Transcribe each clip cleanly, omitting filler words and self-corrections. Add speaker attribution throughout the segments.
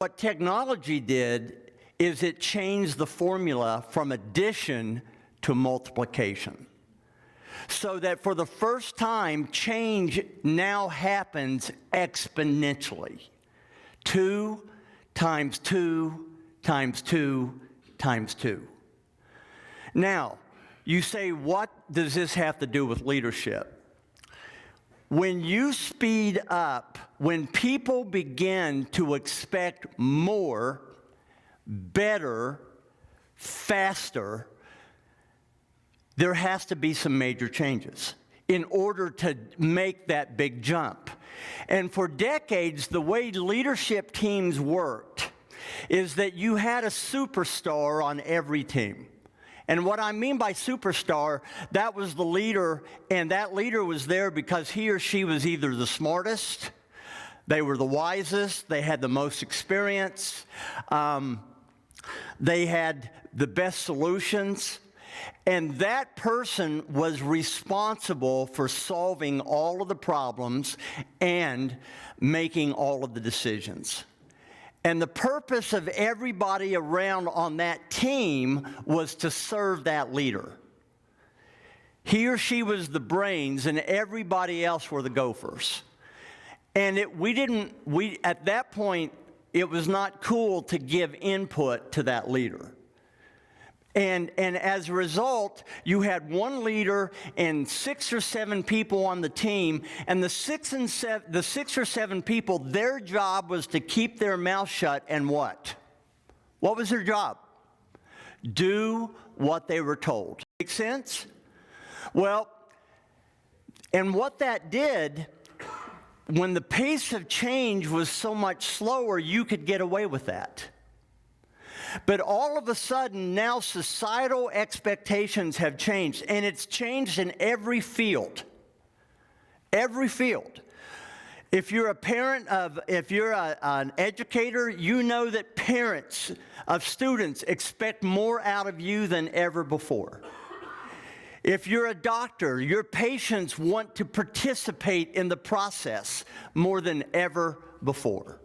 Speaker 1: What technology did is it changed the formula from addition to multiplication. So that for the first time, change now happens exponentially. 2 times 2 times 2 times 2. Now, you say, what does this have to do with leadership? When you speed up, when people begin to expect more, better, faster, there has to be some major changes in order to make that big jump. And for decades, the way leadership teams worked is that you had a superstar on every team. And what I mean by superstar, that was the leader, and that leader was there because he or she was either the smartest, they were the wisest, they had the most experience, they had the best solutions, and that person was responsible for solving all of the problems and making all of the decisions. And the purpose of everybody around on that team was to serve that leader. He or she was the brains, and everybody else were the gophers. And at that point, it was not cool to give input to that leader. And as a result, you had one leader and 6 or 7 people on the team, and the 6 or 7 people, their job was to keep their mouth shut and what? What was their job? Do what they were told. Make sense? Well, and what that did, when the pace of change was so much slower, you could get away with that. But all of a sudden, now societal expectations have changed, and it's changed in every field. Every field. If you're a parent if you're an educator, you know that parents of students expect more out of you than ever before. If you're a doctor, your patients want to participate in the process more than ever before.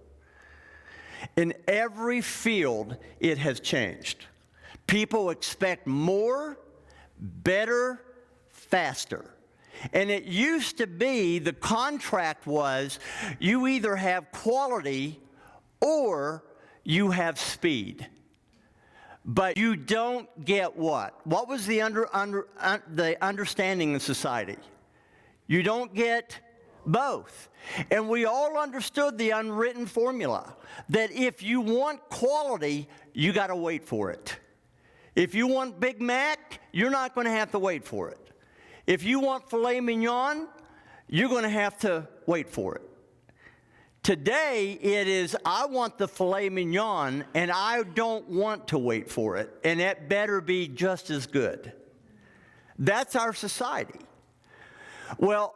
Speaker 1: In every field, it has changed. People expect more, better, faster. And it used to be, the contract was, you either have quality or you have speed. But you don't get what? What was the understanding in society? You don't get both. And we all understood the unwritten formula that if you want quality, you got to wait for it. If you want Big Mac, you're not going to have to wait for it. If you want filet mignon, you're going to have to wait for it. Today, it is, I want the filet mignon, and I don't want to wait for it, and it better be just as good. That's our society. Well,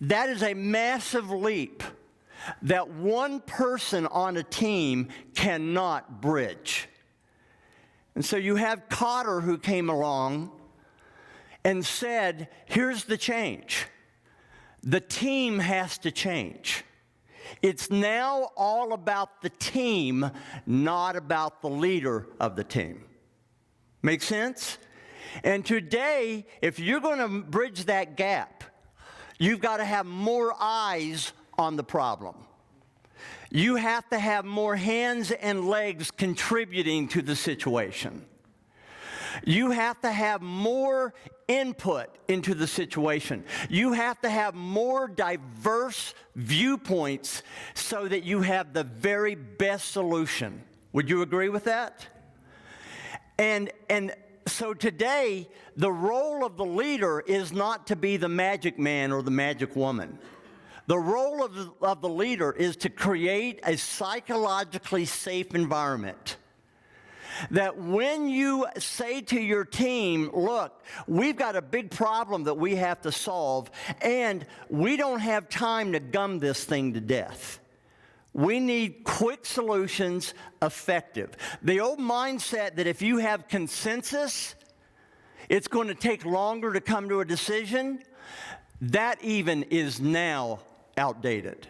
Speaker 1: that is a massive leap that one person on a team cannot bridge. And so you have Cotter, who came along and said, here's the change. The team has to change. It's now all about the team, not about the leader of the team. Make sense? And today, if you're going to bridge that gap, you've got to have more eyes on the problem. You have to have more hands and legs contributing to the situation. You have to have more input into the situation. You have to have more diverse viewpoints so that you have the very best solution. Would you agree with that? And so today, the role of the leader is not to be the magic man or the magic woman. The role of the leader is to create a psychologically safe environment. That when you say to your team, look, we've got a big problem that we have to solve, and we don't have time to gum this thing to death. We need quick solutions, effective. The old mindset that if you have consensus, it's going to take longer to come to a decision, that even is now outdated.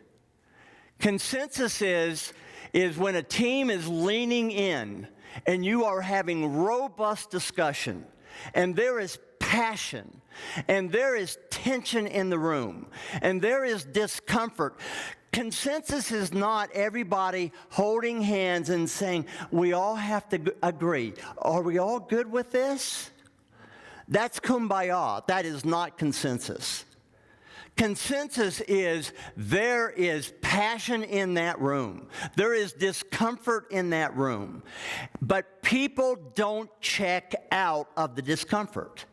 Speaker 1: Consensus is, is when a team is leaning in and you are having robust discussion and there is passion and there is tension in the room and there is discomfort. Consensus is not everybody holding hands and saying, we all have to agree. Are we all good with this? That's kumbaya. That is not consensus. Consensus is there is passion in that room. There is discomfort in that room. But people don't check out of the discomfort.